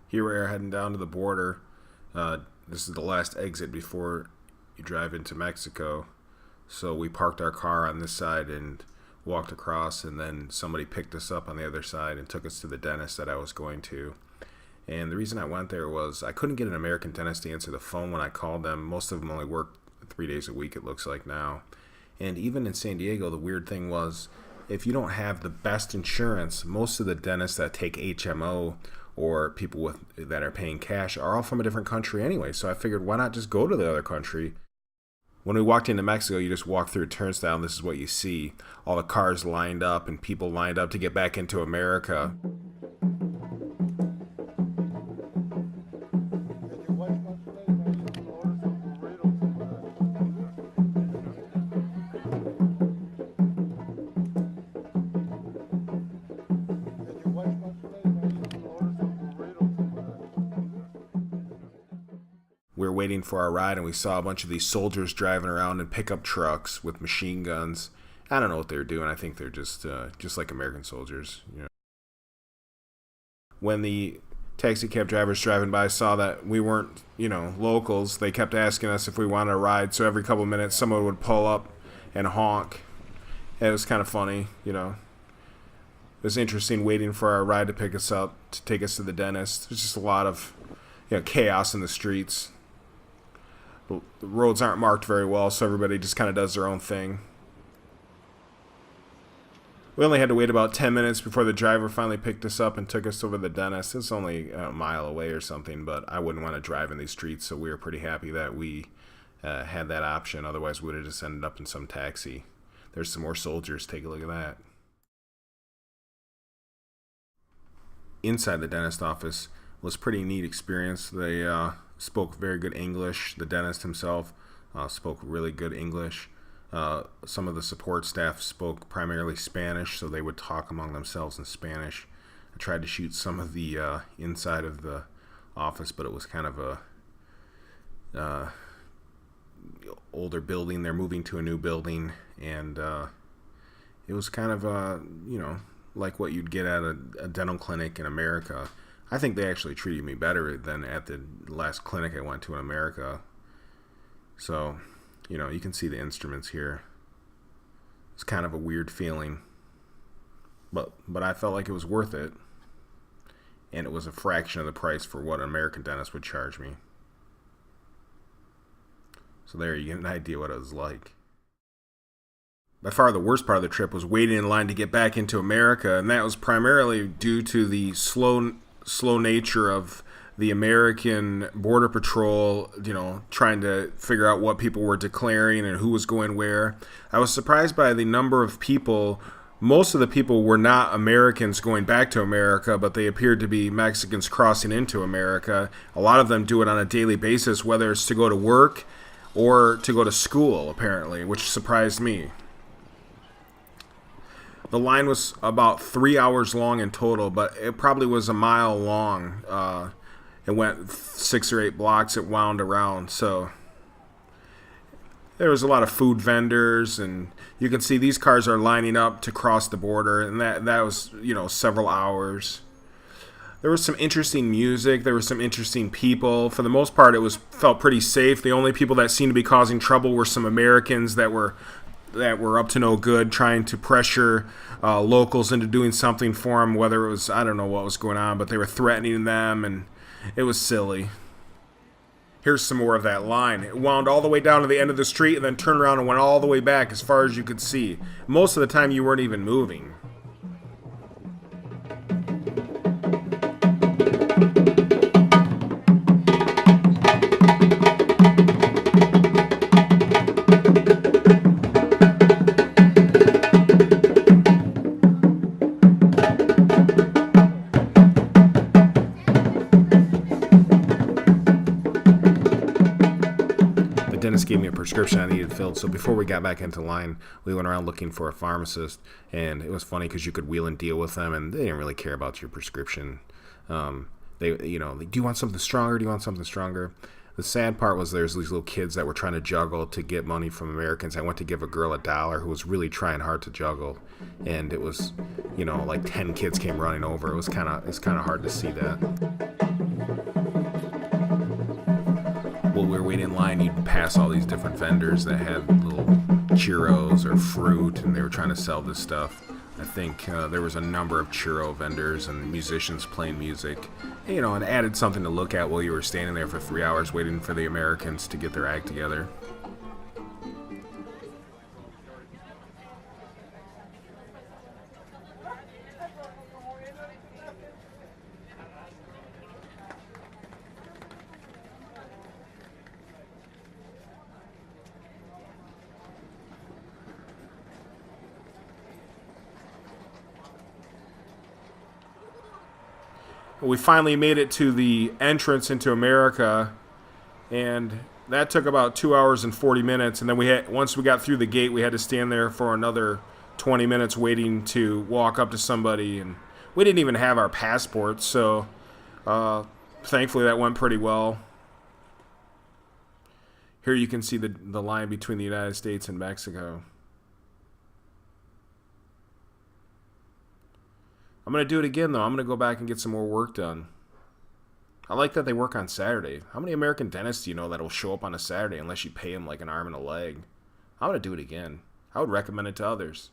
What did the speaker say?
Here we are heading down to the border. This is the last exit before you drive into Mexico. So we parked our car on this side and walked across, and then somebody picked us up on the other side and took us to the dentist that I was going to. And the reason I went there was I couldn't get an American dentist to answer the phone when I called them. Most of them only work 3 days a week, it looks like now. And even in San Diego, the weird thing was if you don't have the best insurance, most of the dentists that take HMO or people that are paying cash are all from a different country anyway. So I figured, why not just go to the other country? When we walked into Mexico, you just walk through a turnstile and this is what you see. All the cars lined up and people lined up to get back into America. We were waiting for our ride and we saw a bunch of these soldiers driving around in pickup trucks with machine guns. I don't know what they're doing. I think they're just like American soldiers. You know. When the taxi cab drivers driving by saw that we weren't, locals, they kept asking us if we wanted a ride. So every couple of minutes, someone would pull up and honk. And it was kind of funny, It was interesting waiting for our ride to pick us up to take us to the dentist. There's just a lot of, chaos in the streets. The roads aren't marked very well, so everybody just kind of does their own thing. We only had to wait about 10 minutes before the driver finally picked us up and took us over to the dentist. It's only a mile away or something, but I wouldn't want to drive in these streets, so we were pretty happy that we had that option. Otherwise, we would have just ended up in some taxi. There's some more soldiers. Take a look at that. Inside the dentist office was a pretty neat experience. They spoke very good English. The dentist himself spoke really good English. Some of the support staff spoke primarily Spanish, so they would talk among themselves in Spanish. I tried to shoot some of the inside of the office, but it was kind of a older building. They're moving to a new building, and it was kind of like what you'd get at a dental clinic in America. I think they actually treated me better than at the last clinic I went to in America. So, you can see the instruments here. It's kind of a weird feeling. But I felt like it was worth it. And it was a fraction of the price for what an American dentist would charge me. So there you get an idea what it was like. By far the worst part of the trip was waiting in line to get back into America, and that was primarily due to the slow nature of the American Border Patrol, trying to figure out what people were declaring and who was going where. I was surprised by the number of people. Most of the people were not Americans going back to America, but they appeared to be Mexicans crossing into America. A lot of them do it on a daily basis, whether it's to go to work or to go to school, apparently, which surprised me. The line was about 3 hours long in total, but it probably was a mile long. It went 6 or 8 blocks. It wound around. So there was a lot of food vendors, and you can see these cars are lining up to cross the border, and that was, several hours. There was some interesting music. There were some interesting people. For the most part, felt pretty safe. The only people that seemed to be causing trouble were some Americans that were up to no good, trying to pressure locals into doing something for them, whether it was, I don't know what was going on, but they were threatening them, and it was silly. Here's some more of that line. It wound all the way down to the end of the street and then turned around and went all the way back as far as you could see. Most of the time you weren't even moving. Dentist gave me a prescription I needed filled, so before we got back into line, we went around looking for a pharmacist, and it was funny because you could wheel and deal with them, and they didn't really care about your prescription. Do you want something stronger? Do you want something stronger? The sad part was there's these little kids that were trying to juggle to get money from Americans. I went to give a girl $1 who was really trying hard to juggle, and it was, like 10 kids came running over. It's kind of hard to see that. While we were waiting in line, you'd pass all these different vendors that had little churros or fruit, and they were trying to sell this stuff. I think there was a number of churro vendors and musicians playing music, and added something to look at while you were standing there for 3 hours waiting for the Americans to get their act together. We finally made it to the entrance into America, and that took about 2 hours and 40 minutes. And then once we got through the gate, we had to stand there for another 20 minutes waiting to walk up to somebody. And we didn't even have our passports, so thankfully that went pretty well. Here you can see the line between the United States and Mexico. I'm going to do it again, though. I'm going to go back and get some more work done. I like that they work on Saturday. How many American dentists do you know that will show up on a Saturday unless you pay them like an arm and a leg? I'm going to do it again. I would recommend it to others.